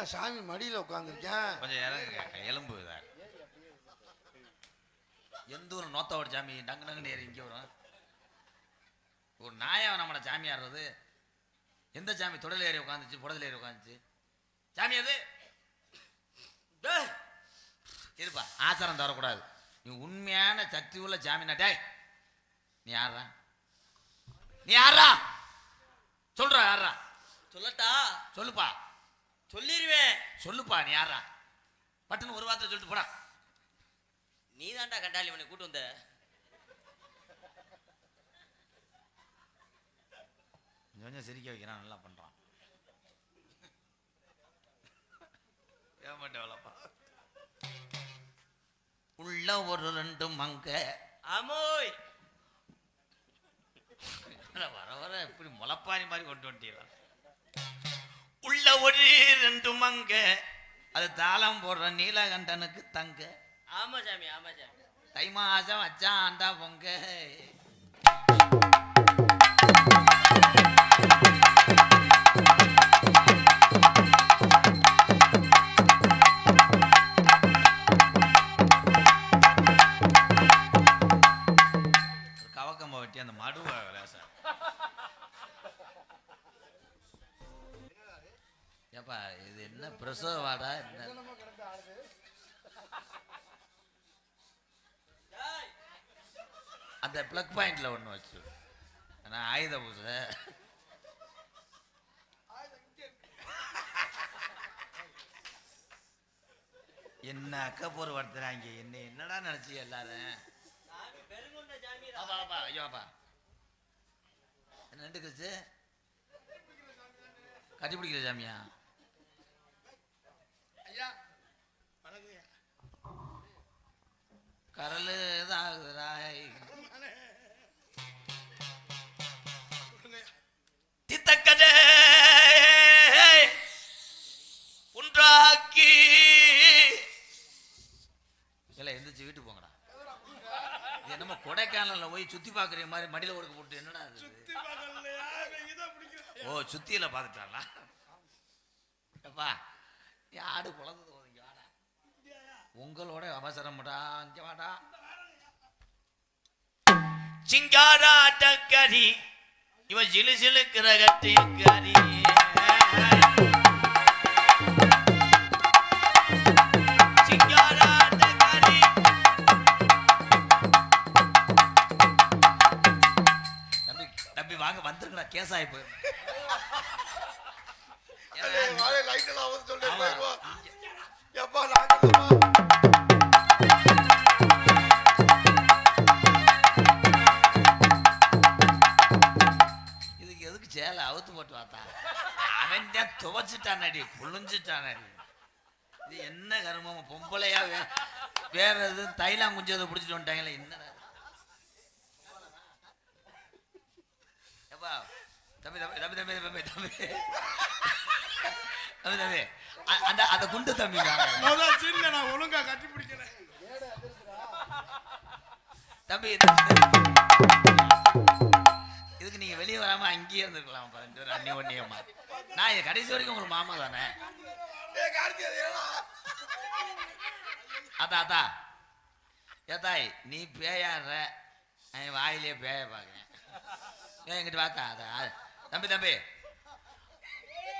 ஏன் சாமி மடியில உட்காந்துருக்கேன்? கொஞ்சம் இறங்குங்க, எலும்பு தான். எந்த ஒரு நோத்தோட சாமி டங்கு டங்கு நேரம் இங்கே வரும். ஒரு நாயா நம்மளோட சாமி ஆடுறது. எந்த சாமி தொடல ஏறி உட்காந்துச்சு, புடல ஏறி உட்காந்துச்சு சாமி அது இருப்பா. ஆசாரம் தரக்கூடாது. நீ உண்மையான சக்தி உள்ள சாமி நாட்டே. நீ யாரா? நீ யாரா சொல்ற? யாரா சொல்லட்டா? சொல்லுப்பா. சொல்லிடுவேன். சொல்லுப்பா, நீ யாரா? பட்டுன்னு ஒரு வார்த்தை சொல்லிட்டு போடா. நீ தான்டா கண்டாளி உன்னை கூட்டு வந்த. கொஞ்சம் சிரிக்க வைக்கிறான், நல்லா பண்றான். ஏமாட்ட வேலைப்பா. உள்ள ஒரு ரெண்டு மங்க. ஆமோய் வர வர எப்படி முளப்பாரி மாதிரி கொண்டு வந்துட்டீங்களா? உள்ள ஒரு ரெண்டு மங்க, அது தாளம் போடுற நீலகண்டனுக்கு தங்க. ஆமா சாமி, ஆமா சாமி. தை மாசம் வச்சா ஆண்டா பொங்க. கவக்கம்ப வெட்டி அந்த மடுவ ஏப்பா, இது என்ன பிரசவ வாடா? என்ன அந்த பிளக் பாயிண்ட்ல ஒண்ணு வச்சு நான் ஆயுத பூசை. என்ன அக்கப்போர் வர்த்துறாங்க. என்ன என்னடா நினைச்சு எல்லாரும்? ஐயோப்பா, என்ன ரெண்டு கழிச்சு கட்டி பிடிக்கிற சாமியா? கரலு தித்தக்கதே உண்டாக்கி இல்லை எந்திரிச்சு வீட்டுக்கு போங்கடா. இது என்னமோ கொடைக்கானல்ல போய் சுத்தி பாக்குற மாதிரி மடியில ஒடுக்க போட்டு என்னடா அது? ஓ, சுத்தியில பாத்துட்டாங்களா? எப்பா, ஆடு குழந்தது உங்களோட அவசரம்டா. இங்க வாடா. சிங்காராட்டக்கரி இவ சிலு சிலு கிரகத்தி கரி. சிங்காராட்டக்கரி தம்பி தம்பி வாங்க வந்துருங்கடா. கேசாயி போயிரு. இதுக்கு எதுக்கு சேலை அவுத்து போட்டு பார்த்தா? அவன் துவச்சிட்டானடி, புழிஞ்சிட்டானடி. இது என்ன கருமம்? பொம்பளையா வேற எது தைலாம் குஞ்சதை பிடிச்சிட்டு வந்துட்டாங்களே. என்னடா தம்பி தம்பி தம்பி தம்பி தம்பி தம்பி தம்பி தம்பி அந்த அந்த குண்டு தம்பி நான் ஒழுங்கா கட்டி பிடிக்கிறேன் தம்பி. இதுக்கு நீங்க வெளியே வராம அங்கேயே இருந்துருக்கலாம். அந்நியமா நான் கடைசி வரைக்கும் உங்களுக்கு மாமா தானே. அதான் அதான் ஏத்தாய், நீ பேயாடுற, வாயிலே பேய பாக்குறேன். என்கிட்ட பார்த்தா அதான் தம்பி தம்பி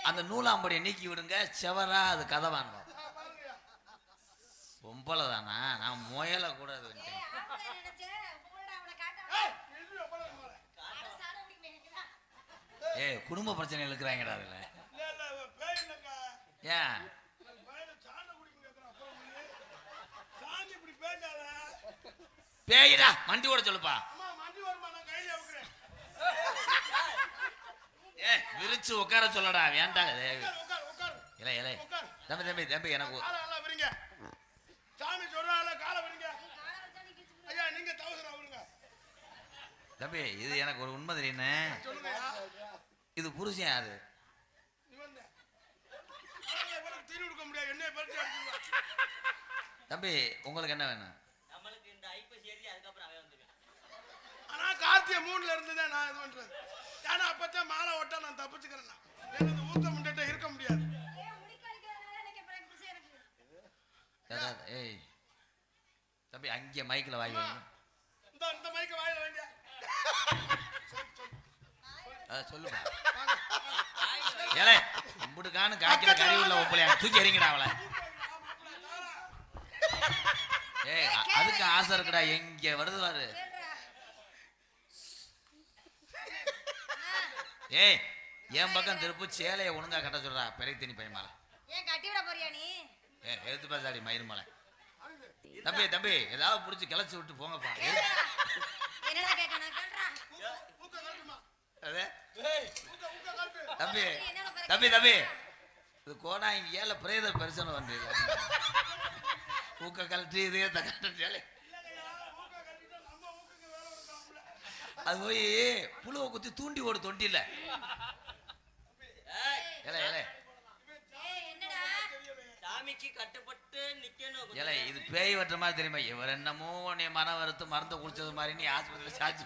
அந்த நூலாம்படியை நீக்கி விடுங்க. செவரா அது கதவாங்க. பொம்பளை தானா? நான் முயல கூட அது வந்துட்டேன். குடும்ப பிரச்சனை இருக்கிறாங்கடா அதுல. ஏன் பேயிடா? மண்டி ஓட சொல்லுப்பா. விரிச்சு உட்கார சொல்லடா. வேண்டாம் இலை இலை தம்பி தம்பி தம்பி எனக்கு தம்பி இது எனக்கு ஒரு உண்மை தெரியுன்னு. இது புருஷன் யாரு? தம்பி உங்களுக்கு என்ன வேணும்? கார்த்திகை 3ல இருந்துதான் நான் இது பண்றது. ஏன்னா அப்பதான் மாலை ஓட்ட நான் தப்பிச்சுக்கிறேன். ஊத்த முன்னிட்ட இருக்க முடியாது. இங்க மைக்கில் வாங்கி வைங்க. இந்த மைக்க வாயில வைங்க. சொல்லுப்பா. ஏலே இம்புட்டுக்கானு காய்க்கிற கறி உள்ள ஒப்பலையா தூக்கி எறிங்கடா அவளை. ஏய் அதுக்கு ஆசை இருக்குடா. எங்க வருது பாரு. ஏய் என் பக்கம் திருப்பு சேலையை ஒழுங்கா கட்ட சொல்றா. பெரிய தண்ணி பையன் மேல ஏன் கட்டி விட போறியா நீ? எடுத்து பேசாடி மயிர் மலை. தம்பி தம்பி ஏதாவது புடிச்சு கிளச்சி விட்டு போங்கப்பா. என்னடா கேட்கணும் கேள்றா. ஊக்க கழட்டுமா. அதே ஏய் ஊக்க கழட்டு. தம்பி தம்பி தம்பி இது கோடா இங்க ஏல பிரேத பெருசன வந்தீங்க. ஊக்க கழட்டி இதே தகட்டே. அது போய் புழுவை குத்தி தூண்டி ஓடு தொண்டில. ஏலே ஏலே என்னடா சாமிக்கு கட்டுப்பட்டு நிக்கணும். ஏலே இது பேய் வெட்டுற மாதிரி தெரியுமா? இவர் என்னமோ நீ மன வருத்து மருந்து குடிச்சது மாதிரி நீ ஆஸ்பத்திரியில் சாட்சி.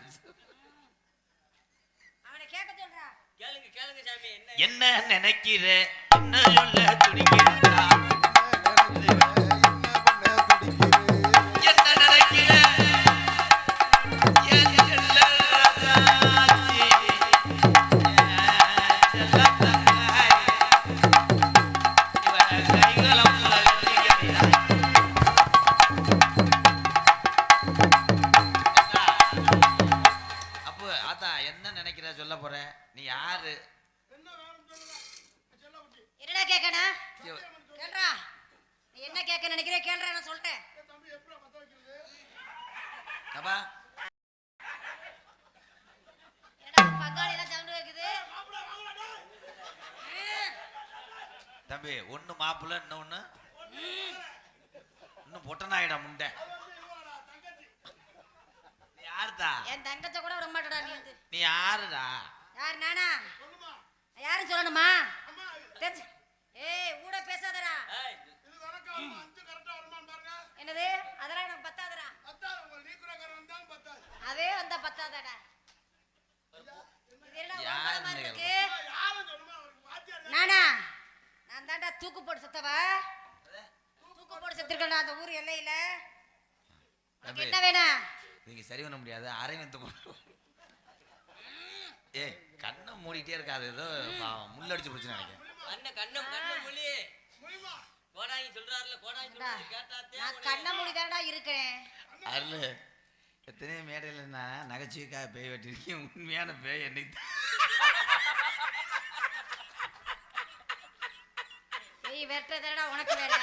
அவனை கேட்க சொல்றா. கேளுங்க கேளுங்க சாமி. என்ன நினைக்கிற என்ன சொல்ல துடிக்கிறா? என்ன நினைக்கிற என் செல்ல ராஜாச்சி, என் செல்ல தங்காய், இவ கைகளம் லட்சிக்கிறா. அப்போ அதான் என்ன நினைக்கிற சொல்ல போற? நீ யாரு? என்ன வேணும் சொல்லுங்க. செல்லகுட்டி. என்னடா கேட்கணும் கேள்றா. நீ என்ன கேட்க நினைக்கிற கேள்றா. நான் சொல்லிட்டேன். தம்பி எப்படி பத்த வைக்கிறது? அப்பா என்னடா பங்காளி எல்லாம் சவுண்ட் கேக்குது. மாப்பிள வாங்கடா டேய். தம்பி ஒண்ணு மாப்பிள்ள இன்னொன்னு இன்னும் பொட்டனாயிடா முண்டை. இவடா தங்கச்சி. நீ யாருடா? என் தங்கச்ச கூட விட மாட்டடா நீ வந்து. நீ யாருடா? யார் நானா? சொல்லுமா. யாரும் சொல்லணுமா? அம்மா தெரிஞ்சு. ஏய் ஊட பேசாதடா. இது கணக்கா 5 கரெக்டா வருமான்னு பாருங்க. என்னது? அதெல்லாம் எனக்கு பத்தாதடா. பத்தாது உங்க நீக்குறக்காரன் வந்தாலும் பத்தாது. அதே வந்தா பத்தாதடா. இது என்னடா யார் ஓம்பளமா இந்த இருக்கு? யாரும் சொல்லுமா அவருக்கு வாத்தியார் நானா? நான் தாண்டா தூக்கு போட்டு செத்தவ. தூக்கு போட்டு செத்துருக்கேன்டா அந்த ஊர் எல்லையில. உனக்கு என்ன வேணும்? நீங்க சரி பண்ண முடியாது. அரவிந்த் ஏய் கண்ணை மூடிட்டே இருக்காது. ஏதோ முள்ளடிச்சு பிடிச்சு நினைக்கிறேன். கண்ணம் மொழி முடியுமா? கோடாங்கி சொல்றாருல கோடாங்கி சொல்றது கேட்டாத்தே. நான் கண்ண மூடி தாண்டா இருக்கேன். அருள் எத்தனையோ மேடையில் நான் நகைச்சுவைக்காக பேய் வெட்டிருக்கேன். உண்மையான பேய் என்னைக்கு நீ வெட்டதடா உனக்கு வேற.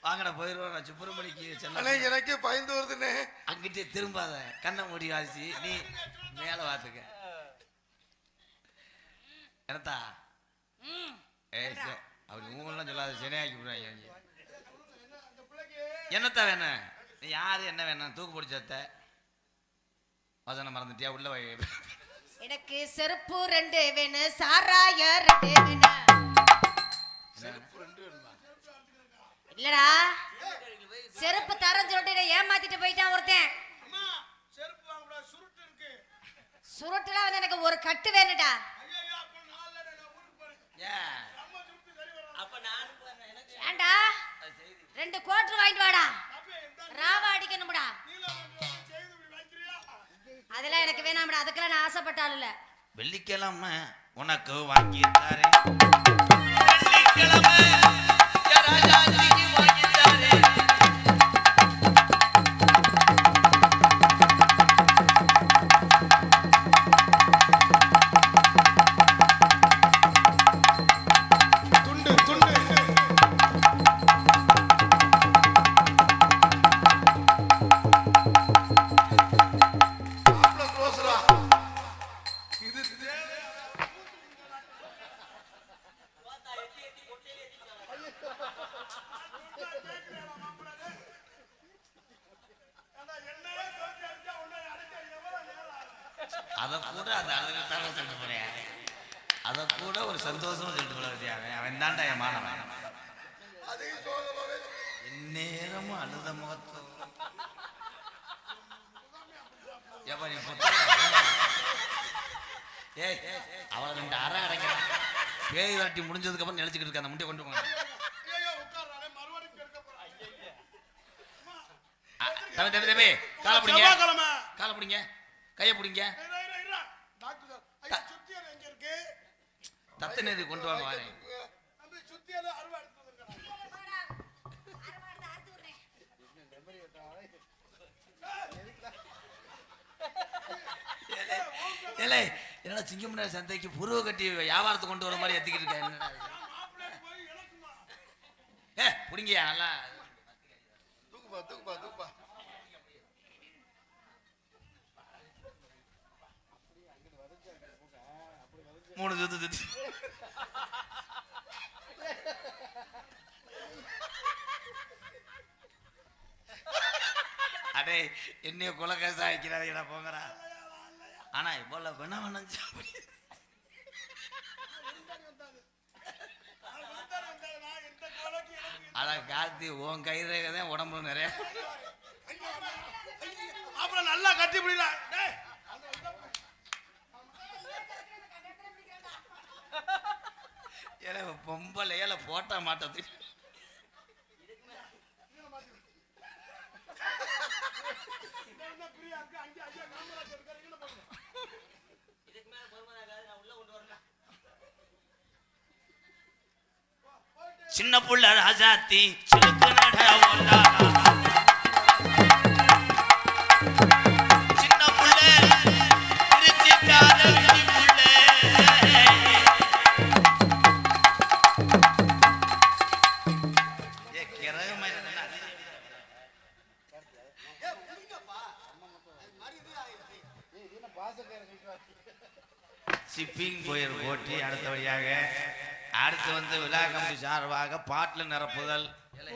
வாங்கடா போயிடுவோம். நான் சுப்பிரமணிக்கு செல்ல அண்ணே எனக்கு பயந்து வருதுண்ணே. அங்கிட்டே திரும்பாத. கண்ணை மூடி வாசி நீ மேல வாத்துக்க. என்னத்தா? ம். ஏய் அப்படி ஊங்கெல்லாம் சொல்லாத. சினையாக்கி விடுறாங்க. அந்த பிள்ளைக்கு என்னத்தா வேணும்? நீ யாரு என்ன வேணும்? தூக்கு பிடிச்சத்த வசனம் மறந்துட்டியா? உள்ள வை. எனக்கு செருப்பு 2 வேணும். சாராய 2 வேணும். இல்லடா செருப்பு தரேன்னு சொல்லிட்டு ஏமாத்திட்டு போயிட்டான் ஒருத்தன். அம்மா செருப்பு வாங்கடா சுருட்டு இருக்கு. சுருட்டுல வந்து எனக்கு ஒரு கட்டு வேணுடா. ஐயோ அப்ப நாளை நான் ஊருக்கு போறேன். ஏன் அம்மா சுருட்டு சரி வரும். அப்ப நானும் போறேன். எனக்கு ஏண்டா 2 கோட்டர் வாங்கிட்டு வாடா. அப்ப இந்த ராவா அடிக்கணும்டா. நீல செய்து இப்படி வைக்கிறியா? அதெல்லாம் எனக்கு வேணாம்டா. அதுக்கெல்லாம் நான் ஆசைப்பட்டாலும் இல்ல. வெள்ளிக்கிழமை உனக்கு வாங்கி தாரேன். வெள்ளிக்கிழமை என் ராஜாஜிக்கு வாங்கி தாரேன். துண்டு துண்டு மாப்பிள க்ளோஸ்ரா. இது அதை கூட அது அதுதான் சொல்லிட்டு போறேன். அதை கூட ஒரு சந்தோஷமா சொல்லிட்டு போல. அவன் தாண்டா என் மாணவன். அதையும் சோதனை எந்நேரமும் அழுத முகத்தோ. ஏப்பா நீ ஏய் அவளை 2 அரை அடைக்கிறான். பேய் வரட்டி முடிஞ்சதுக்கு அப்புறம் நினைச்சுக்கிட்டு இருக்க. அந்த முட்டையை கொண்டு போங்க. தம்பி தம்பி தம்பி காலை பிடிங்க செவ்வாய்க்கிழமை. காலை பிடிங்க கையை பிடிங்க இரு. டாக்டர் சார், ஐயா, சுத்தியல் எங்க இருக்கு? தத்து நெறி கொண்டு வாங்க வரேன் தம்பி, சுத்தியல் அருவா எடுத்து வந்திருக்கேன். ஏலே என்னடா சிங்கம்னார் சந்தைக்கு புருவ கட்டி வியாபாரத்தை கொண்டு வர மாதிரி எத்திக்கிட்டு இருக்கேன் என்னடா இது? மாப்பிள்ளை போய் இழக்குமா? பிடிங்கயா நல்லா தூக்குப்பா. மூணு சுத்து அடே என்னைய குலகேசா வைக்கிறாதீடா போங்கடா ஆனா இவ்வளவு வேணாம் அட கார்த்தி உன் கை ரேகதான் உடம்புல நிறைய அப்புறம் நல்லா கட்டி பிடிக்கலாம். டேய், ஏல பொம்பளை ஏல போட்டா மாட்டது என்ன பிரியா இருக்கு? அங்கே ஐயா காமராஜர் இருக்காரு, இங்க போடுங்க. இதுக்கு மேல பொறுமையாகாது, நான் உள்ள கொண்டு வரேன். சின்ன புள்ள ராஜாத்தி சிலுக்கு நட ஒண்டா சின்ன புள்ள திருச்சிக்காத புள்ள ஏ கிரகமா இருந்தா ஷிப்பிங் போயர் போட்டி அடுத்தபடியாக அடுத்து வந்து விழா கம்பி சார்பாக பாட்டில் நிரப்புதல்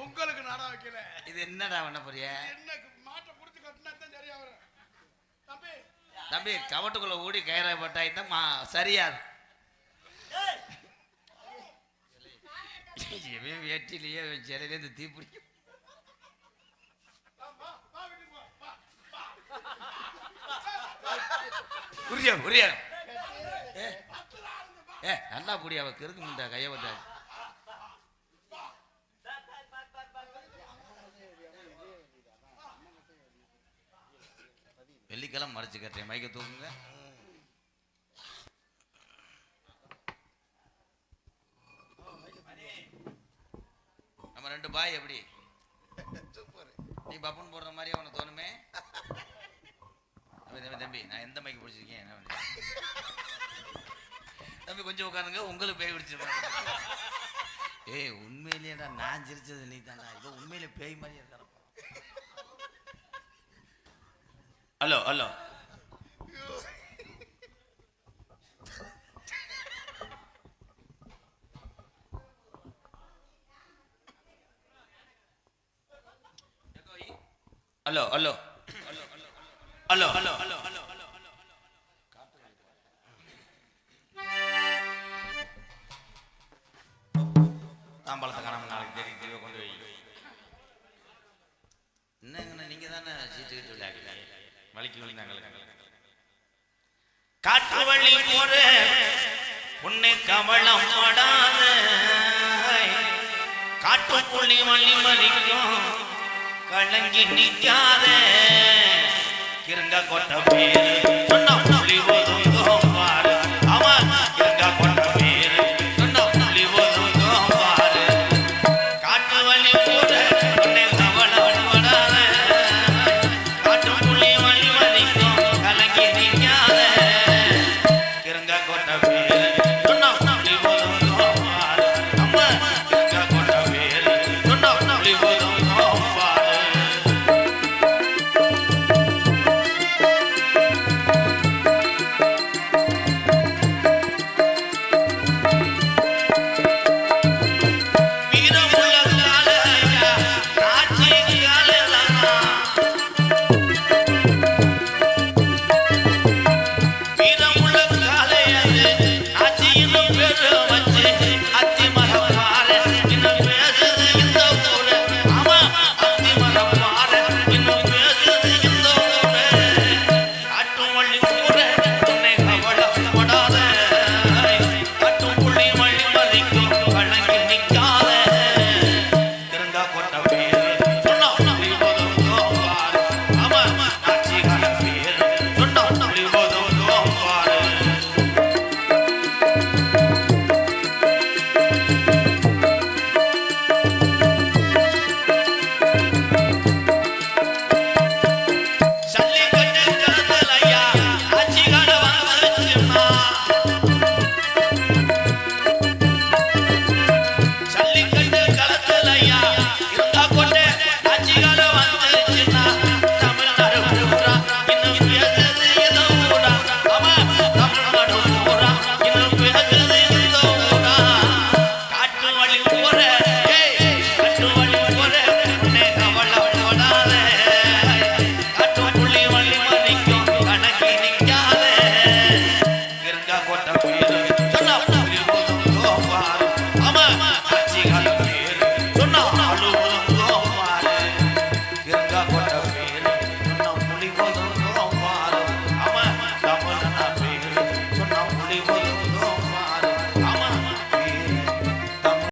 உங்களுக்கு நாடா வைக்கல. இது என்னடா பண்ண போறிய என்ன மாட்டை புடிச்சு கட்டினா தான் சரியா வரும். தம்பி, தம்பி கவட்டுக்குள்ள ஓடி கயிறை போட்டா இந்த சரியாது இவன் வேட்டிலேயே சிலையிலேருந்து தீப்பிடி வா வீட்டுக்கு வா. புரியா புரியா நல்லா புடி அவ கிறுக்கு முண்டா கைய வந்தா வெள்ளிக்கிழமை மறைச்சு கட்டுறேன் மைக்க தூக்குங்க நம்ம ரெண்டு பாய் எப்படி நீ பப்புன்னு போடுற மாதிரி அவனை தோணுமே தம்பி நான் எந்த மைக்கு பிடிச்சிருக்கேன் என்ன பண்ணி தம்பி கொஞ்சம் உட்காருங்க உங்களுக்கு பேய் பிடிச்சிருப்பேன் ஏய் உண்மையிலேடா நான் சிரிச்சது நீ தானே இப்போ உண்மையிலே பேய் மாதிரி இருக்கிறப்ப hello hello hello hello hello hello hello hello தாம்பாளத்தை காணாம நாளைக்கு தேடி தெளிவாக கொண்டு வை என்னங்கண்ணா நீங்க தானே சீட்டு கிட்டு விளையாடுங்க வலிக்கு விழுந்தாங்க காட்டு வழி போற உன்னை கவளம் படாத காட்டு புள்ளி வள்ளி மறிக்கும் கலங்கி நிற்காத கிருங்க கொட்ட பேரு சொன்ன